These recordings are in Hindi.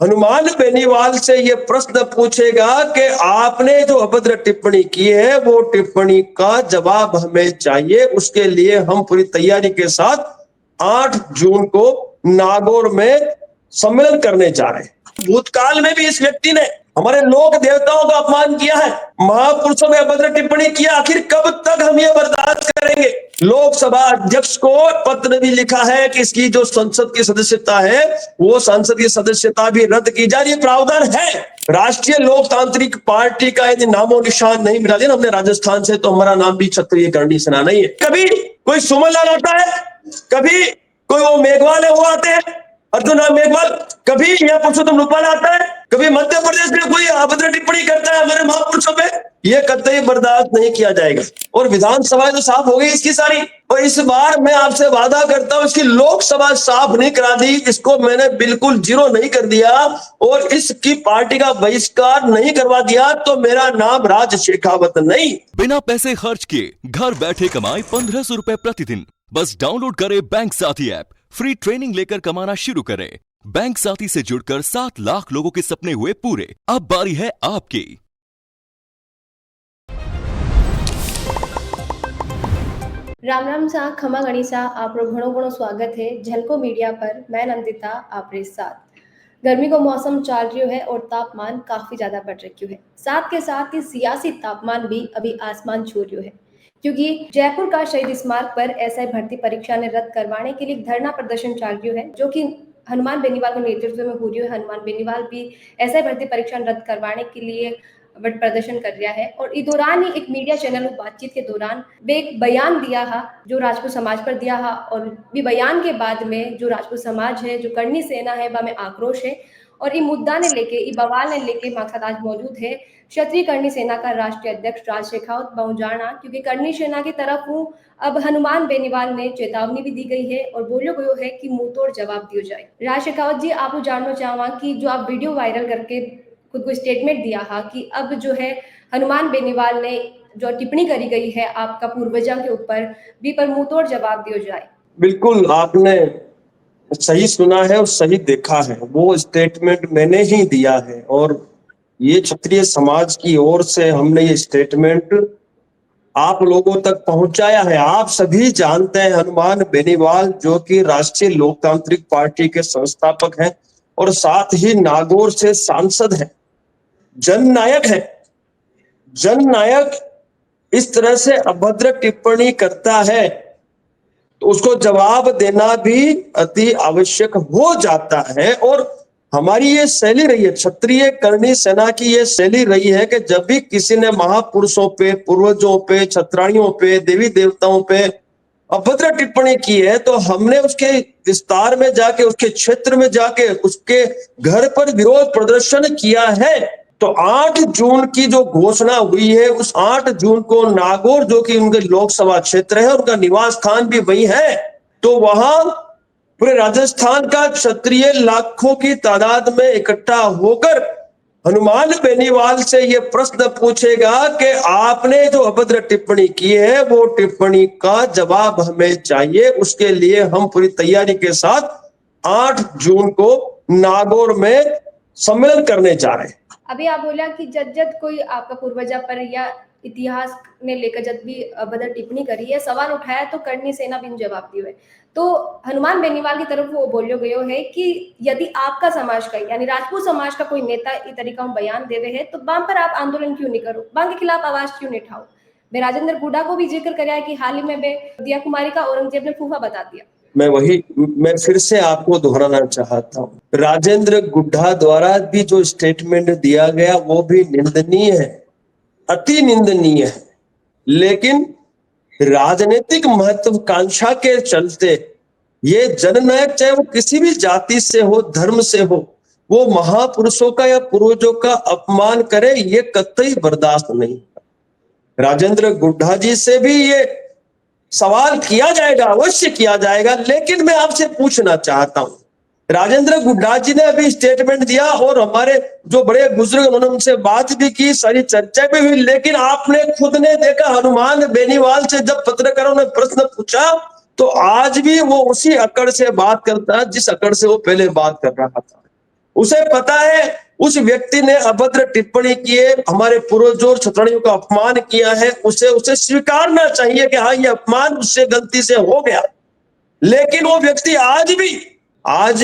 हनुमान बेनीवाल से ये प्रश्न पूछेगा कि आपने जो अभद्र टिप्पणी की है वो टिप्पणी का जवाब हमें चाहिए। उसके लिए हम पूरी तैयारी के साथ 8 जून को नागौर में सम्मेलन करने जा रहे हैं। भूतकाल में भी इस व्यक्ति ने हमारे लोक देवताओं का अपमान किया है, महापुरुषों में अभद्र टिप्पणी किया। आखिर कब तक हम ये बर्दाश्त करेंगे? लोकसभा अध्यक्ष को पत्र भी लिखा है कि इसकी जो संसद की सदस्यता है वो संसद की सदस्यता भी रद्द की जा रही है। प्रावधान है। राष्ट्रीय लोकतांत्रिक पार्टी का यदि नामो निशान नहीं मिला दिया हमने राजस्थान से, तो हमारा नाम भी क्षत्रिय करणी सेना नहीं है। कभी कोई सुमन लाल आता है, कभी कोई वो मेघवाल है वो आते हैं, अर्जुन राम मेघवाल, कभी यह पुरुषोत्तम रूपाल आता है, कभी मध्य प्रदेश में कोई अभद्र टिप्पणी करता है हमारे महापुरुषों पे, ये कतई बर्दाश्त नहीं किया जाएगा। और विधानसभा तो साफ हो गई इसकी सारी, और इस बार मैं आपसे वादा करता हूं इसकी लोकसभा साफ नहीं करा दी, इसको मैंने बिल्कुल जीरो नहीं कर दिया और इसकी पार्टी का बहिष्कार नहीं करवा दिया तो मेरा नाम राज शेखावत नहीं। बिना पैसे खर्च किए घर बैठे कमाए 1500 रुपए प्रतिदिन। बस डाउनलोड करें बैंक साथी ऐप, फ्री ट्रेनिंग लेकर कमाना शुरू करें। बैंक साथी से जुड़कर 7 लाख लोगों के सपने हुए पूरे। अब बारी है आपकी। राम राम सा खमा गणिसा आप घणो घणो स्वागत है झलको मीडिया पर। मैं नंदिता आपरे साथ। गर्मी को मौसम चल रही है और तापमान काफी ज्यादा बढ़ रही है। साथ के साथ ही सियासी तापमान भी अभी आसमान छू रही है, क्योंकि जयपुर का शहीद स्मारक पर एसआई भर्ती परीक्षा ने रद्द करवाने के लिए धरना प्रदर्शन चल रही है, जो कि हनुमान बेनीवाल के नेतृत्व में हो रही है। हनुमान बेनीवाल भी एसआई भर्ती परीक्षा रद्द करवाने के लिए प्रदर्शन कर रहा है। और इस दौरान ही एक मीडिया चैनल बातचीत के दौरान वे एक बयान दिया है जो राजपूत समाज पर दिया है, और भी बयान के बाद में जो राजपूत समाज है, जो करणी सेना है, वह में आक्रोश है। और ये मुद्दा ने लेके, ये बवाल ने लेके मकसद आज मौजूद है क्षत्रिय करणी सेना का राष्ट्रीय अध्यक्ष राज शेखावत बहुजाना, क्योंकि करणी सेना की तरफ हूँ अब हनुमान बेनीवाल ने चेतावनी भी दी गई है और बोलो गयो है कि मुंह तोड़ जवाब दियो जाए। राज शेखावत जी, आप जानना चाहवा कि जो आप वीडियो वायरल करके खुद को स्टेटमेंट दिया है कि अब जो है हनुमान बेनीवाल ने जो टिप्पणी करी गई है आपका पूर्वजों के ऊपर भी पर मुंह तोड़ जवाब दियो जाए। बिल्कुल आपने सही सुना है और सही देखा है, वो स्टेटमेंट मैंने ही दिया है और ये क्षत्रिय समाज की ओर से हमने ये स्टेटमेंट आप लोगों तक पहुंचाया है। आप सभी जानते हैं हनुमान बेनीवाल जो कि राष्ट्रीय लोकतांत्रिक पार्टी के संस्थापक हैं और साथ ही नागौर से सांसद हैं, जननायक है। जननायक इस तरह से अभद्र टिप्पणी करता है तो उसको जवाब देना भी अति आवश्यक हो जाता है। और हमारी ये शैली रही है, क्षत्रिय करणी सेना की ये शैली रही है कि जब भी किसी ने महापुरुषों पे, पूर्वजों पे, क्षत्राणियों पे, देवी देवताओं पे अभद्र टिप्पणी की है तो हमने उसके विस्तार में जाके, उसके क्षेत्र में जाके, उसके घर पर विरोध प्रदर्शन किया है। तो 8 जून की जो घोषणा हुई है, उस 8 जून को नागौर जो कि उनके लोकसभा क्षेत्र है, उनका निवास स्थान भी वही है, तो वहां पूरे राजस्थान का क्षत्रिय लाखों की तादाद में इकट्ठा होकर हनुमान बेनीवाल से ये प्रश्न पूछेगा कि आपने जो अभद्र टिप्पणी की है वो टिप्पणी का जवाब हमें चाहिए। उसके लिए हम पूरी तैयारी के साथ 8 जून को नागौर में सम्मेलन करने जा रहे हैं। अभी आप बोला कि जब कोई आपका पूर्वजा पर या इतिहास ने लेकर जब भी अभद्र टिप्पणी करी है, सवाल उठाया तो करणी सेना भी जवाब दियो है। तो हनुमान बेनीवाल की तरफ वो बोलियो गयो है कि यदि आपका समाज का यानी राजपूत समाज का कोई नेता इस तरीका बयान देवे है तो वहां पर आप आंदोलन क्यों नहीं करो, वहां के खिलाफ आवाज क्यों नहीं उठाओ। वे राजेंद्र गुड्डा को भी जिक्र कराया कि हाल ही में वे दिया कुमारी का औरंगजेब ने फूफा बता दिया। मैं फिर से आपको दोहराना चाहता हूँ, राजेंद्र गुड्डा द्वारा भी जो स्टेटमेंट दिया गया वो भी निंदनीय है, अति निंदनीय है। लेकिन राजनीतिक महत्वाकांक्षा के चलते ये जननायक, चाहे वो किसी भी जाति से हो, धर्म से हो, वो महापुरुषों का या पूर्वजों का अपमान करे, ये कतई बर्दाश्त नहीं। राजेंद्र गुड्डा जी से भी ये सवाल किया जाएगा, अवश्य किया जाएगा। लेकिन मैं आपसे पूछना चाहता हूं, राजेंद्र गुड्डा जी ने अभी स्टेटमेंट दिया और हमारे जो बड़े बुजुर्ग उन्होंने उनसे बात भी की, सारी चर्चा भी हुई, लेकिन आपने खुद ने देखा हनुमान बेनीवाल से जब पत्रकारों ने प्रश्न पूछा तो आज भी वो उसी अकड़ से बात करता है जिस अकड़ से वो पहले बात कर रहा था। उसे पता है उस व्यक्ति ने अभद्र टिप्पणी किए, हमारे पूर्वजों और छतड़ियों का अपमान किया है, उसे उसे स्वीकारना चाहिए कि हाँ ये अपमान उससे गलती से हो गया। लेकिन वो व्यक्ति आज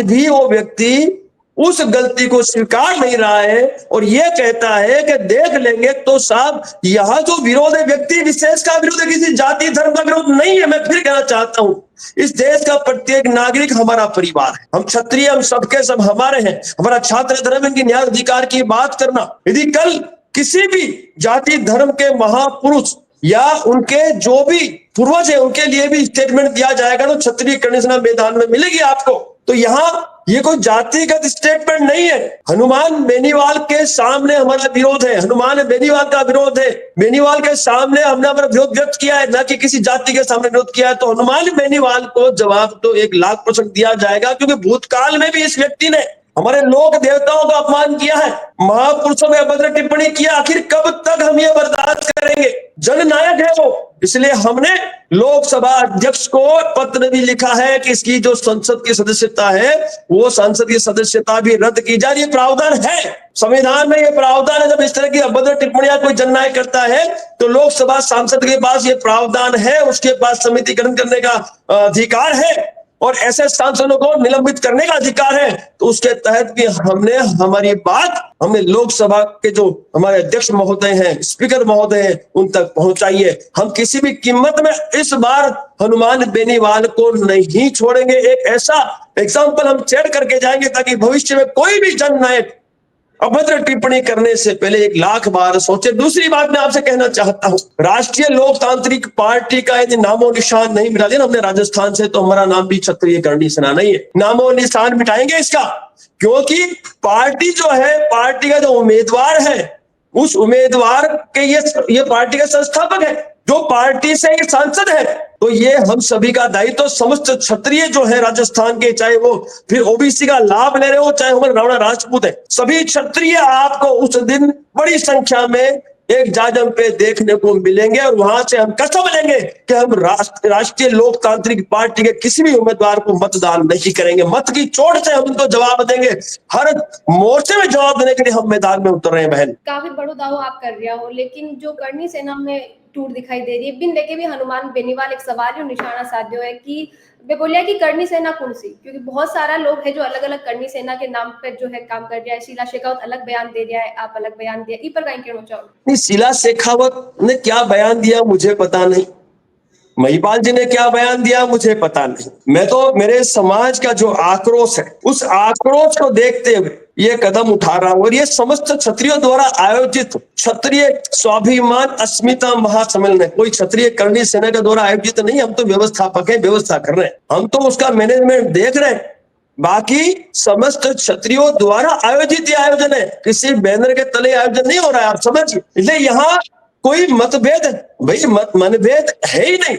भी वो व्यक्ति उस गलती को स्वीकार नहीं रहा है और ये कहता है कि देख लेंगे। तो साहब यह जो विरोध है व्यक्ति विशेष का विरोध है, किसी जाति धर्म का विरोध नहीं है। मैं फिर कहना चाहता हूं, इस देश का प्रत्येक नागरिक हमारा परिवार है। हम क्षत्रिय, हम सबके सब हमारे हैं। हमारा छात्र धर्म इनकी न्याय अधिकार की बात करना, यदि कल किसी भी जाति धर्म के महापुरुष या उनके जो भी पूर्वज है उनके लिए भी स्टेटमेंट दिया जाएगा तो क्षत्रिय करणी सेना मैदान में मिलेगी आपको। तो यहाँ ये कोई जातिगत स्टेटमेंट नहीं है। हनुमान बेनीवाल के सामने हमारा विरोध है, हनुमान बेनीवाल का विरोध है। बेनीवाल के सामने हमने हमारा विरोध व्यक्त किया है, न कि किसी जाति के सामने विरोध किया है। तो हनुमान बेनीवाल को जवाब तो 1,00,000% दिया जाएगा, क्योंकि भूतकाल में भी इस व्यक्ति ने हमारे लोक देवताओं का अपमान किया है, महापुरुषों में अभद्र टिप्पणी किया। आखिर कब तक हम ये बर्दाश्त करेंगे? जननायक है वो, इसलिए हमने लोकसभा अध्यक्ष को पत्र भी लिखा है कि इसकी जो संसद की सदस्यता है वो संसद की सदस्यता भी रद्द की जाए। ये प्रावधान है संविधान में, ये प्रावधान है। जब इस तरह की अभद्र टिप्पणियां कोई जननायक करता है तो लोकसभा सांसद के पास ये प्रावधान है, उसके पास समितिकरण करने का अधिकार है और ऐसे सांसदों को निलंबित करने का अधिकार है। तो उसके तहत भी हमने हमारी बात हमने लोकसभा के जो हमारे अध्यक्ष महोदय हैं, स्पीकर महोदय हैं, उन तक पहुंचाइए। हम किसी भी कीमत में इस बार हनुमान बेनीवाल को नहीं छोड़ेंगे। एक ऐसा एग्जाम्पल हम सेट करके जाएंगे ताकि भविष्य में कोई भी जननायक अभद्र टिप्पणी करने से पहले 1,00,000 बार सोचे। दूसरी बात मैं आपसे कहना चाहता हूं, राष्ट्रीय लोकतांत्रिक पार्टी का यदि नामो निशान नहीं मिटा दिया हमने राजस्थान से, तो हमारा नाम भी क्षत्रिय करणी सेना नहीं है। नामो निशान मिटाएंगे इसका, क्योंकि पार्टी जो है, पार्टी का जो उम्मीदवार है, उस उम्मीदवार के ये पार्टी का संस्थापक है, जो पार्टी से ये सांसद है। तो ये हम सभी का दायित्व, समस्त क्षत्रिय जो है राजस्थान के, चाहे वो फिर ओबीसी का लाभ ले रहे हो, चाहे हमारे रावणा राजपूत है, सभी क्षत्रिय आपको उस दिन बड़ी संख्या में एक जाजम पे देखने को मिलेंगे और वहां से हम कसम लेंगे कि हम राष्ट्रीय लोकतांत्रिक पार्टी के किसी भी उम्मीदवार को मतदान नहीं करेंगे। मत की चोट से हम उनको जवाब देंगे, हर मोर्चे में जवाब देने के लिए हम मैदान में उतर रहे हैं। बहन, काफी बड़ो दावो आप कर रहे हो, लेकिन जो करणी सेना में टूट दिखाई दे रही है, बिन देखे भी हनुमान बेनीवाल एक सवाल और निशाना साध्यो है कि वे बोलिया कि करणी सेना कौन सी, क्योंकि बहुत सारा लोग है जो अलग अलग करणी सेना के नाम पर जो है काम कर रहा है। शीला शेखावत अलग बयान दे रहा है, आप अलग बयान दिया, इस पर कहीं कहना चाहो? नहीं, शीला शेखावत ने क्या बयान दिया मुझे पता नहीं, महिपाल जी ने क्या बयान दिया मुझे पता नहीं। मैं तो मेरे समाज का जो आक्रोश है, उस आक्रोश को देखते हुए ये कदम उठा रहा हूं। और ये समस्त क्षत्रियों द्वारा आयोजित क्षत्रिय स्वाभिमान अस्मिता महासम्मेलन है, कोई क्षत्रिय करणी सेना के द्वारा आयोजित नहीं। हम तो व्यवस्थापक है, व्यवस्था कर रहे हैं, हम तो उसका मैनेजमेंट देख रहे हैं। बाकी समस्त क्षत्रियों द्वारा आयोजित ये आयोजन है, किसी बैनर के तले आयोजन नहीं हो रहा है, आप समझिए। इसलिए यहाँ कोई मतभेद भाई मनभेद है ही नहीं,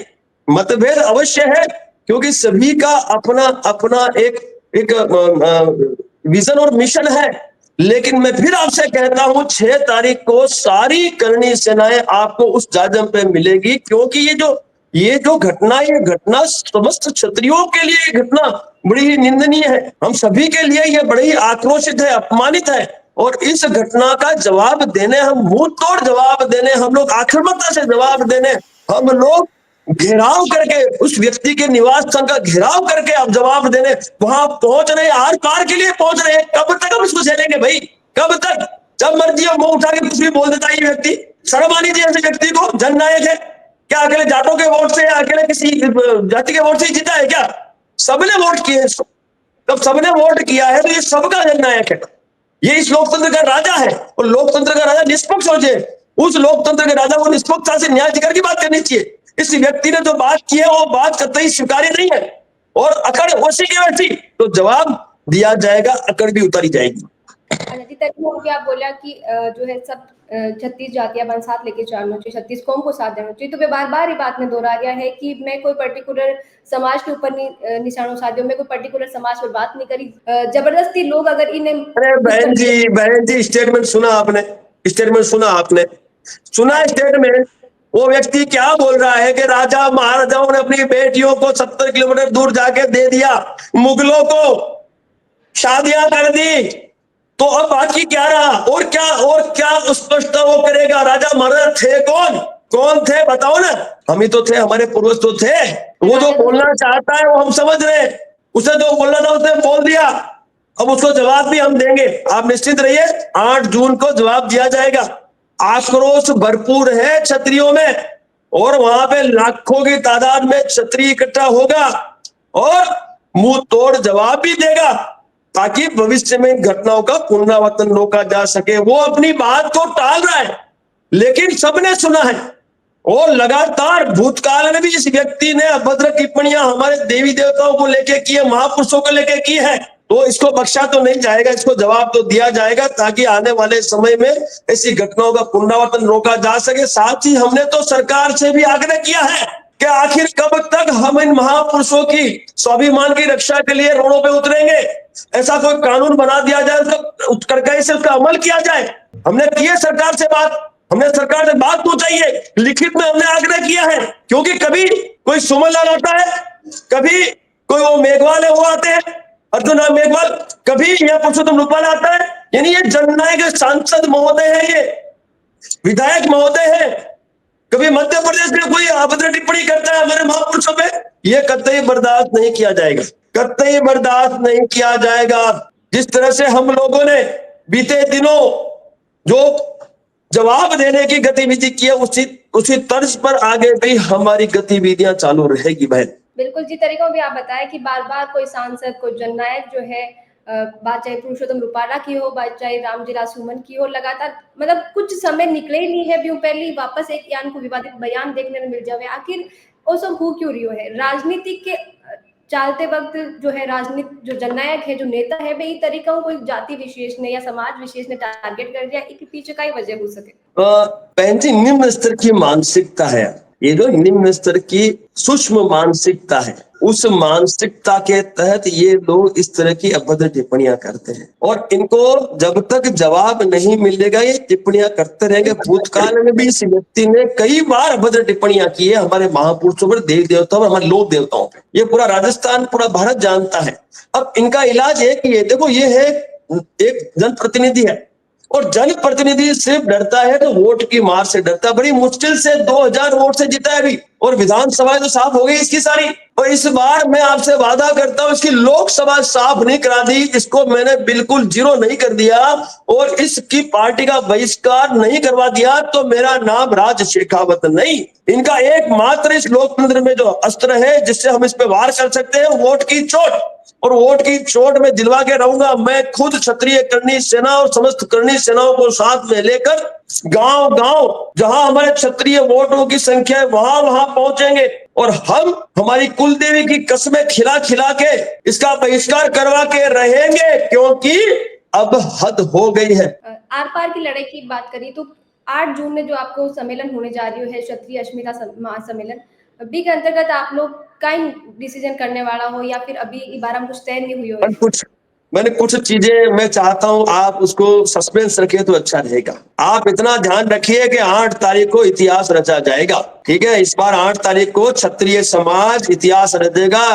मतभेद अवश्य है, क्योंकि सभी का अपना अपना एक विजन और मिशन है। लेकिन मैं फिर आपसे कहता हूं 6 तारीख को सारी करणी सेनाएं आपको उस जाजम पे मिलेगी, क्योंकि ये जो घटना, ये घटना समस्त क्षत्रियों के लिए ये घटना बड़ी ही निंदनीय है। हम सभी के लिए ये बड़ी ही आक्रोशित है, अपमानित है। और इस घटना का जवाब देने, हम मुंह तोड़ जवाब देने, हम लोग आक्रामकता से जवाब देने, हम लोग घेराव करके उस व्यक्ति के निवास स्थान का घेराव करके आप जवाब देने वहां पहुंच रहे, आर पार के लिए पहुंच रहे। कब तक हम इसको झेलेंगे भाई? कब तक? जब मर्जी हो मुंह उठा के कुछ भी बोल देता है ये व्यक्ति। शर्म आनी चाहिए ऐसे व्यक्ति को। जननायक है क्या? अकेले जाटों के वोट से, अकेले किसी जाति के वोट से जीता है क्या? सबने वोट किए इसको। जब सबने वोट किया है तो ये सबका जननायक है, ये इस लोकतंत्र का राजा है। और लोकतंत्र का राजा निष्पक्ष हो जाए, उस लोकतंत्र के राजा को निष्पक्षता से न्याय अधिकार की बात करनी चाहिए। इस व्यक्ति ने जो बात की है वो बात कतई स्वीकार्य नहीं है और अकड़ वैसी की वैसी, तो जवाब दिया जाएगा, अकड़ भी उतारी जाएगी। आप बोला कि जो है सब 36 जातियां बन साथ लेके चलना चाहिए, 36 कौम को साथ देना चाहिए। तो वे बार बार ये बात में दोहरा रहा है कि मैं कोई पर्टिकुलर समाज के ऊपर निशानों साधियों, मैं कोई पर्टिकुलर समाज पर बात नहीं करी। जबरदस्ती लोग अगर इन्हें, अरे बहन जी स्टेटमेंट सुना आपने? स्टेटमेंट सुना आपने? सुना स्टेटमेंट? वो व्यक्ति क्या बोल रहा है कि राजा महाराजाओं ने अपनी बेटियों को 70 किलोमीटर दूर जाके दे दिया, मुगलों को शादियां कर दी, तो अब बाकी क्या रहा, और क्या स्पष्टता वो करेगा? राजा महाराजा थे कौन थे बताओ ना। हम ही तो थे, हमारे पूर्वज तो थे। वो जो बोलना चाहता है वो हम समझ रहे हैं, उसे जो बोलना था उसने बोल दिया। अब उसको जवाब भी हम देंगे, आप निश्चिंत रहिए। 8 जून को जवाब दिया जाएगा। आक्रोश भरपूर है क्षत्रियों में, और वहां पे लाखों की तादाद में क्षत्रिय इकट्ठा होगा और मुंह तोड़ जवाब भी देगा, ताकि भविष्य में घटनाओं का पुनरावर्तन रोका जा सके। वो अपनी बात को टाल रहा है, लेकिन सबने सुना है, और लगातार भूतकाल में भी इस व्यक्ति ने अभद्र टिप्पणियां हमारे देवी देवताओं को लेके की है, महापुरुषों को लेके की है। तो इसको बख्शा तो नहीं जाएगा, इसको जवाब तो दिया जाएगा, ताकि आने वाले समय में ऐसी घटनाओं का पुनरावर्तन रोका जा सके। साथ ही हमने तो सरकार से भी आग्रह किया है कि आखिर कब तक हम इन महापुरुषों की स्वाभिमान की रक्षा के लिए रोडों पे उतरेंगे। ऐसा कोई कानून बना दिया जाए, उसका कड़ाई से उसका अमल किया जाए। हमने की है सरकार से बात, हमने सरकार से बात पहुंचाई है, लिखित में हमने आग्रह किया है। क्योंकि कभी कोई सुमन लाल आता है, कभी कोई वो मेघवाल है वो आते हैं, अर्जुन राम मेघवाल, कभी यह पुरुषोत्तम रूपाल आता है। यानी ये जननायक सांसद महोदय है, ये विधायक महोदय है। कभी मध्य प्रदेश में कोई अभद्र टिप्पणी करता है हमारे महापुरुषों पे, ये कतई बर्दाश्त नहीं किया जाएगा, कतई बर्दाश्त नहीं किया जाएगा। जिस तरह से हम लोगों ने बीते दिनों जो जवाब देने की गतिविधि की है, उसी तर्ज पर आगे भी हमारी गतिविधियां चालू रहेगी बहन। बिल्कुल जी, तरीकों भी आप बताएं कि बार बार कोई सांसद, कोई जननायक जो है, बात चाहे पुरुषोत्तम रूपाला की हो, बात चाहे रामजी सुमन की हो, लगातार मतलब कुछ समय निकले ही नहीं है, ब्यों पहले वापस एक यान को विवादित बयान देखने को मिल जावे। आखिर वो सब हो क्यों रही है? राजनीति के चलते वक्त जो है, राजनीति जो जननायक है, जो नेता है, वे तरीकों कोई जाति विशेष ने या समाज विशेष ने टारगेट कर दिया, इसके पीछे का ही वजह हो सके? बहन जी, निम्न स्तर की मानसिकता है ये, जो निम्न स्तर की सूक्ष्म मानसिकता है, उस मानसिकता के तहत ये लोग इस तरह की अभद्र टिप्पणियां करते हैं, और इनको जब तक जवाब नहीं मिलेगा ये टिप्पणियां करते रहेंगे। भूतकाल में भी इस व्यक्ति ने कई बार अभद्र टिप्पणियां की है हमारे महापुरुषों पर, देवी देवताओं पर, हमारे लोक देवताओं पर। ये पूरा राजस्थान, पूरा भारत जानता है। अब इनका इलाज है कि ये देखो, ये है एक जनप्रतिनिधि है, और जनप्रतिनिधि सिर्फ डरता है तो वोट की मार से डरता है। बड़ी मुश्किल से 2000 वोट से जीता है अभी, और विधानसभा तो साफ हो गई इसकी सारी। और इस बार मैं आपसे वादा करता हूं, इसकी लोकसभा साफ नहीं करा दी, इसको मैंने बिल्कुल जीरो नहीं कर दिया, और इसकी पार्टी का बहिष्कार नहीं करवा दिया, तो मेरा नाम राज शेखावत नहीं। इनका एकमात्र इस लोकतंत्र में जो अस्त्र है, जिससे हम इस पे वार कर सकते हैं, वोट की चोट। और वोट की चोट में दिलवा के रहूंगा। मैं खुद क्षत्रिय करनी सेना और समस्त करनी सेनाओं को साथ में लेकर गांव गांव जहां हमारे क्षत्रिय वोटों की संख्या है, वहां पहुंचेंगे, और हम हमारी कुल देवी की कसमें खिला खिला के इसका बहिष्कार करवा के रहेंगे, क्योंकि अब हद हो गई है। आर पार की लड़ाई की बात करी तो 8 जून में जो आपको सम्मेलन होने जा रही है, क्षत्रिय अस्मिता महासम्मेलन, अभी के अंतर्गत आप लोग काइन डिसीजन करने वाला हो, या फिर अभी इस बार हम कुछ तय नहीं हुई हो? मैंने कुछ चीजें मैं चाहता हूं आप उसको सस्पेंस रखिए तो अच्छा रहेगा। आप इतना ध्यान रखिए कि 8 तारीख को इतिहास रचा जाएगा, ठीक है? इस बार 8 तारीख को क्षत्रिय समाज इतिहास रचेगा।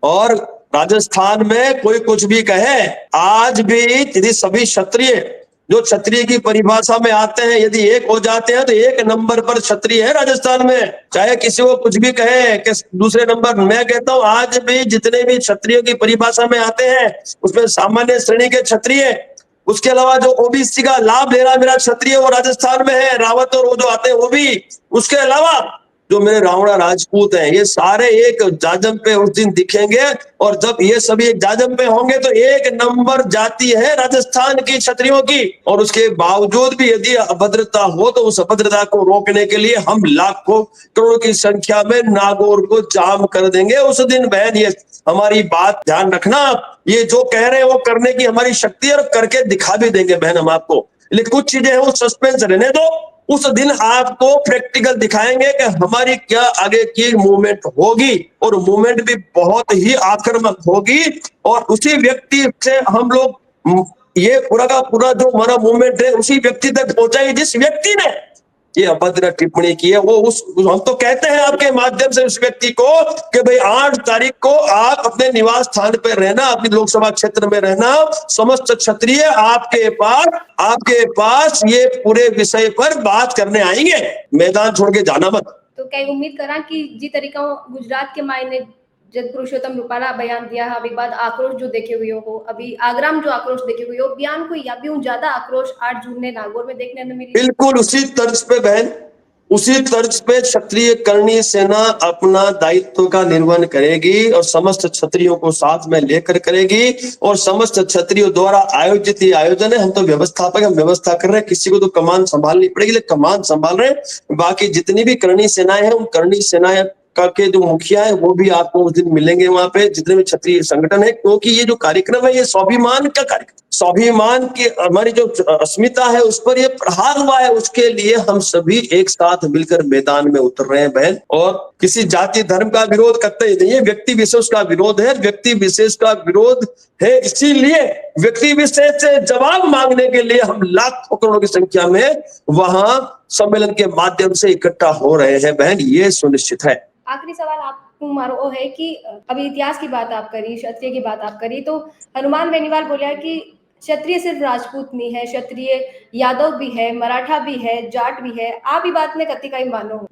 और राजस्थान में कोई कुछ भी कहे, आज भी यदि सभी क्षत्रिय जो क्षत्रिय की परिभाषा में आते हैं, यदि एक हो जाते हैं तो 1 नंबर पर क्षत्रिय है राजस्थान में। चाहे किसी को कुछ भी कहे कि दूसरे नंबर, मैं कहता हूं आज भी जितने भी क्षत्रियों की परिभाषा में आते हैं, उसमें सामान्य श्रेणी के क्षत्रिय, उसके अलावा जो ओबीसी का लाभ ले रहा मेरा क्षत्रिय, वो राजस्थान में है, रावत और वो जो आते हैं वो भी। उसके अलावा जो मेरे रावणा राजपूत हैं, ये सारे एक जाजम पे उस दिन दिखेंगे, और जब ये सभी एक जाजम पे होंगे तो 1 नंबर जाति है राजस्थान की क्षत्रियों की। और उसके बावजूद भी यदि अभद्रता हो तो उस अभद्रता को रोकने के लिए हम लाखों करोड़ों की संख्या में नागौर को जाम कर देंगे उस दिन। बहन, ये हमारी बात ध्यान रखना, ये जो कह रहे हैं वो करने की हमारी शक्ति है, और करके दिखा भी देंगे बहन हम आपको। लेकिन कुछ चीजें हैं वो सस्पेंस रहने दो, उस दिन आपको प्रैक्टिकल दिखाएंगे कि हमारी क्या आगे की मूवमेंट होगी, और मूवमेंट भी बहुत ही आक्रामक होगी। और उसी व्यक्ति से हम लोग ये पूरा का पूरा जो हमारा मूवमेंट है उसी व्यक्ति तक पहुंचाएंगे जिस व्यक्ति ने ये अभद्र टिप्पणी की है, वो हम तो कहते हैं आपके माध्यम से उस व्यक्ति को कि भाई 8 तारीख को आप अपने निवास स्थान पे रहना, अपनी लोकसभा क्षेत्र में रहना, समस्त क्षत्रिय आपके पास ये पूरे विषय पर बात करने आएंगे, मैदान छोड़ के जाना मत। तो कई उम्मीद करा कि जी तरीका गुजरात के मायने जब पुरुषोत्तम रूपाला बयान दिया है, अभी बाद आक्रोश जो देखे हुए हो, अभी आगरा में जो आक्रोश देखे हुए हो, बयान को या भी ज्यादा आक्रोश 8 जून ने नागौर में देखने को मिली। बिल्कुल उसी तर्ज पे बहन, उसी तर्ज पे क्षत्रिय करणी सेना अपना दायित्व का निर्वहन करेगी और समस्त क्षत्रियों को साथ में लेकर करेगी। और समस्त क्षत्रियों द्वारा आयोजित ये आयोजन है, हम तो व्यवस्थापक, हम व्यवस्था कर रहे हैं, किसी को तो कमान संभालनी पड़ेगी, लेकिन कमान संभाल रहे हैं। बाकी जितनी भी करणी सेनाएं हैं, उन करणी सेनाएं के जो मुखिया है वो भी आपको उस दिन मिलेंगे वहां पे, जितने भी क्षत्रिय संगठन है, क्योंकि ये जो कार्यक्रम है ये स्वाभिमान का कार्यक्रम, स्वाभिमान की हमारी जो अस्मिता है उस पर ये प्रहार हुआ है, उसके लिए हम सभी एक साथ मिलकर मैदान में उतर रहे हैं बहन। और किसी जाति धर्म का विरोध करते ही नहीं है, व्यक्ति विशेष का विरोध है, व्यक्ति विशेष का विरोध है, इसीलिए व्यक्ति विशेष से जवाब मांगने के लिए हम लाखों करोड़ों की संख्या में वहां सम्मेलन के माध्यम से इकट्ठा हो रहे हैं बहन, ये सुनिश्चित है। आखिरी सवाल आपको मारो वो है कि अभी इतिहास की बात आप करी, क्षत्रिय की बात आप करी, तो हनुमान बेनीवाल बोला कि क्षत्रिय सिर्फ राजपूत नहीं है, क्षत्रिय यादव भी है, मराठा भी है, जाट भी है। आप ये बात में कति का ही मानो?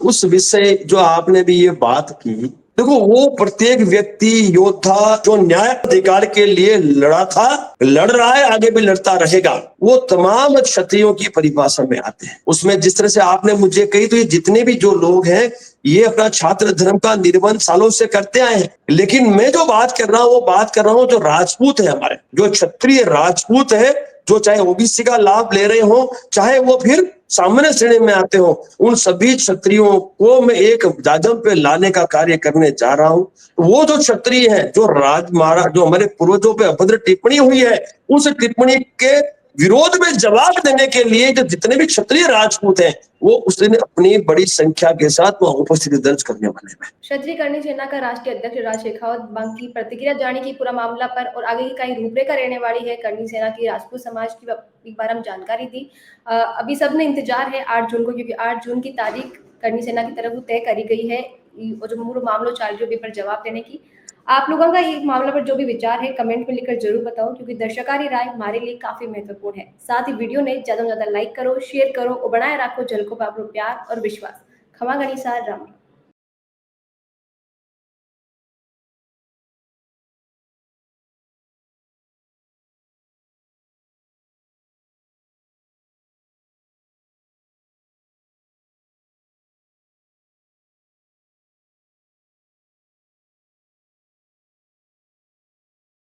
उस विषय जो आपने भी ये बात की, देखो वो प्रत्येक व्यक्ति योद्धा जो न्याय अधिकार के लिए लड़ा था, लड़ रहा है, आगे भी लड़ता रहेगा, वो तमाम क्षत्रियों की परिभाषा में आते हैं। उसमें जिस तरह से आपने मुझे कही, तो ये जितने भी जो लोग हैं ये अपना छात्र धर्म का निर्वहन सालों से करते आए हैं। लेकिन मैं जो बात कर रहा हूँ वो बात कर रहा हूँ जो राजपूत है, हमारे जो क्षत्रिय राजपूत है, जो चाहे ओबीसी का लाभ ले रहे हो, चाहे वो फिर सामान्य श्रेणी में आते हो, उन सभी क्षत्रियों को मैं एक जाजम पे लाने का कार्य करने जा रहा हूं। वो जो क्षत्रिय है, जो हमारे पूर्वजों पे अभद्र टिप्पणी हुई है, उस टिप्पणी के विरोध में जवाब देने के लिए जो जितने भी क्षत्रिय राजपूत हैं वो उस दिन अपनी बड़ी संख्या के साथ वहां उपस्थिति दर्ज करने वाले हैं। क्षत्रिय करणी सेना का राष्ट्रीय अध्यक्ष राज शेखावत बाकी प्रतिक्रिया जाने की पूरा मामला पर और आगे की कई रूपरेखा रहने वाली है करणी सेना की राजपूत समाज की, एक बार हम जानकारी दी। अभी सबने इंतजार है 8 जून को, क्योंकि 8 जून की तारीख करणी सेना की तरफ तय करी गई है और जो पूरा मामला चाल रही है पर जवाब देने की। आप लोगों का ये मामला पर जो भी विचार है कमेंट में लिखकर जरूर बताओ, क्योंकि दर्शकारी राय हमारे लिए काफी महत्वपूर्ण है। साथ ही वीडियो ने ज्यादा से ज्यादा लाइक करो, शेयर करो और बनाए रखो झलको बाबू प्यार और विश्वास। खमा गणिसा राम।